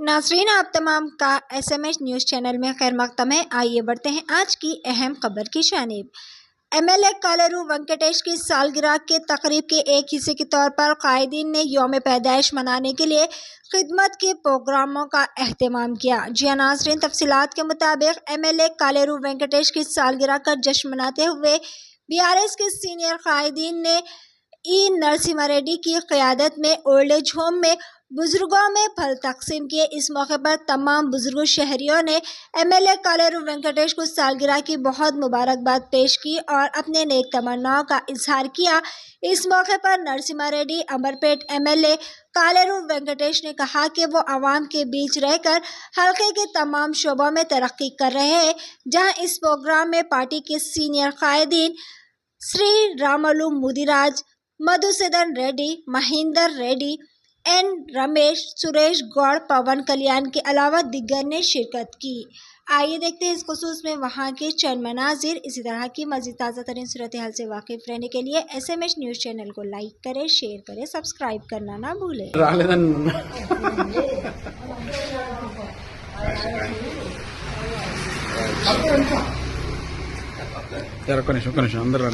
नाज़रीन, आप तमाम का SMS न्यूज़ चैनल में खैर मक़दम है। आइए बढ़ते हैं आज की अहम खबर की जानिब। MLA कालेरू वेंकटेश की सालगिरह के तकरीब के एक हिस्से के तौर पर कायदीन ने यौम पैदाइश मनाने के लिए खिदमत के प्रोग्रामों का एहतमाम किया। जी नाज़रीन, तफसीलात के मुताबिक MLA कालेरू वेंकटेश की सालगिरह का जश्न मनाते हुए BRS के सीनियर कायदीन ने ई नरसिम्हा रेड्डी की क़यादत में ओल्ड एज होम में बुजुर्गों में फल तकसीम किए। इस मौके पर तमाम बुजुर्ग शहरियों ने MLA कालेरू वेंकटेश को सालगिरह की बहुत मुबारकबाद पेश की और अपने नेक तमन्नाओं का इजहार किया। इस मौके पर नरसिम्हा रेड्डी अंबरपेट MLA कालेरू वेंकटेश ने कहा कि वो आवाम के बीच रहकर हल्के के तमाम शोबों में तरक्की कर रहे हैं। जहां इस प्रोग्राम में पार्टी के सीनियर कायदीन श्री रामलू मुदिराज, मधुसूदन रेड्डी, महेंद्र रेड्डी, N रमेश, सुरेश गौड़, पवन कल्याण के अलावा दिग्गर ने शिरकत की। आइए देखते हैं इस खुसूस में वहाँ के चंद मनाजिर। इसी तरह की मज़ीद ताज़ा तरीन सूरत हाल से वाकिफ रहने के लिए SMS न्यूज़ चैनल को लाइक करें, शेयर करें, सब्सक्राइब करना ना भूलें।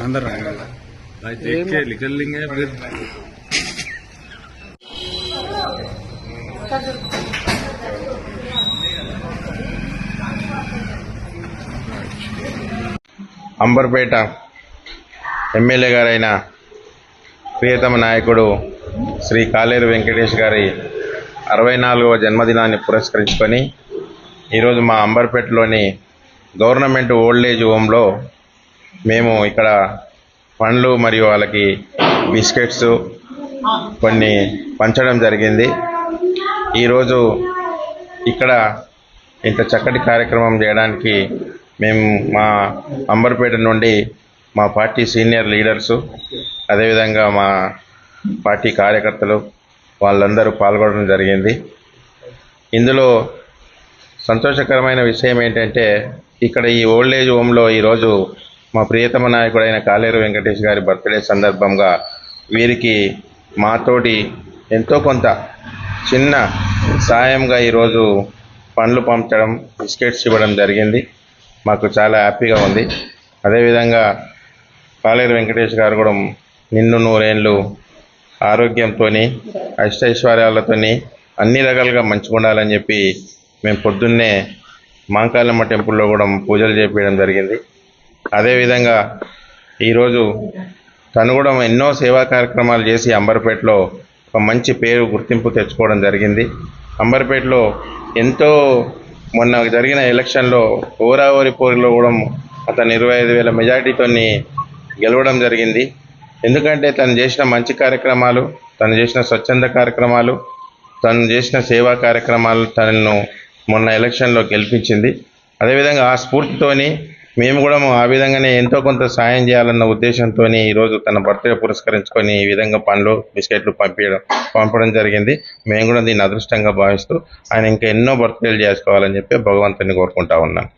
अंदर निकल लेंगे फिर। అంబర్పేట ఎమ్మెల్యే గారైన ప్రియతమ నాయకుడు శ్రీ కాలేరు వెంకటేష్ గారి 64వ జన్మదినాన్ని పురస్కరించుకొని ఈరోజు మా అంబర్పేటలోని గవర్నమెంట్ ఓల్డ్ ఏజ్ హోమ్లో మేము ఇక్కడ పండ్లు మరియు వాళ్ళకి బిస్కెట్స్ కొన్ని పంచడం జరిగింది. ఈరోజు ఇక్కడ ఇంత చక్కటి కార్యక్రమం చేయడానికి మేము మా అంబర్పేట నుండి మా పార్టీ సీనియర్ లీడర్సు, అదేవిధంగా మా పార్టీ కార్యకర్తలు వాళ్ళందరూ పాల్గొనడం జరిగింది. ఇందులో సంతోషకరమైన విషయం ఏంటంటే ఇక్కడ ఈ ఓల్డ్ ఏజ్ హోమ్లో ఈరోజు మా ప్రియతమ నాయకుడైన కాలేరు వెంకటేష్ గారి బర్త్డే సందర్భంగా వీరికి మాతోటి ఎంతో కొంత చిన్న సాయంగా ఈరోజు పండ్లు పంచడం, బిస్కెట్స్ ఇవ్వడం జరిగింది. మాకు చాలా హ్యాపీగా ఉంది. అదేవిధంగా కాలేరు వెంకటేష్ గారు కూడా నిన్ను నూరేళ్ళు ఆరోగ్యంతో అష్టైశ్వర్యాలతో అన్ని రకాలుగా మంచిగా ఉండాలని చెప్పి మేము పొద్దున్నే మాంకాళమ్మ టెంపుల్లో కూడా పూజలు చేపించడం జరిగింది. అదేవిధంగా ఈరోజు తను కూడా ఎన్నో సేవా కార్యక్రమాలు చేసి అంబర్పేటలో ఒక మంచి పేరు, గుర్తింపు తెచ్చుకోవడం జరిగింది. అంబర్పేటలో ఎంతో మొన్న జరిగిన ఎలక్షన్లో ఓరావరి పోరులో కూడా అతను 25,000 మెజార్టీతో గెలవడం జరిగింది. ఎందుకంటే తను చేసిన మంచి కార్యక్రమాలు, తను చేసిన స్వచ్ఛంద కార్యక్రమాలు, తను చేసిన సేవా కార్యక్రమాలు తనను మొన్న ఎలక్షన్లో గెలిపించింది. అదేవిధంగా ఆ స్ఫూర్తితోని మేము కూడా ఆ విధంగానే ఎంతో కొంత సాయం చేయాలన్న ఉద్దేశంతో ఈరోజు తన బర్త్డే పురస్కరించుకొని ఈ విధంగా పండ్లు, బిస్కెట్లు పంపడం జరిగింది. మేము కూడా దీన్ని అదృష్టంగా భావిస్తూ ఆయన ఇంకా ఎన్నో బర్త్డేలు చేసుకోవాలని చెప్పి భగవంతుని కోరుకుంటా ఉన్నాను.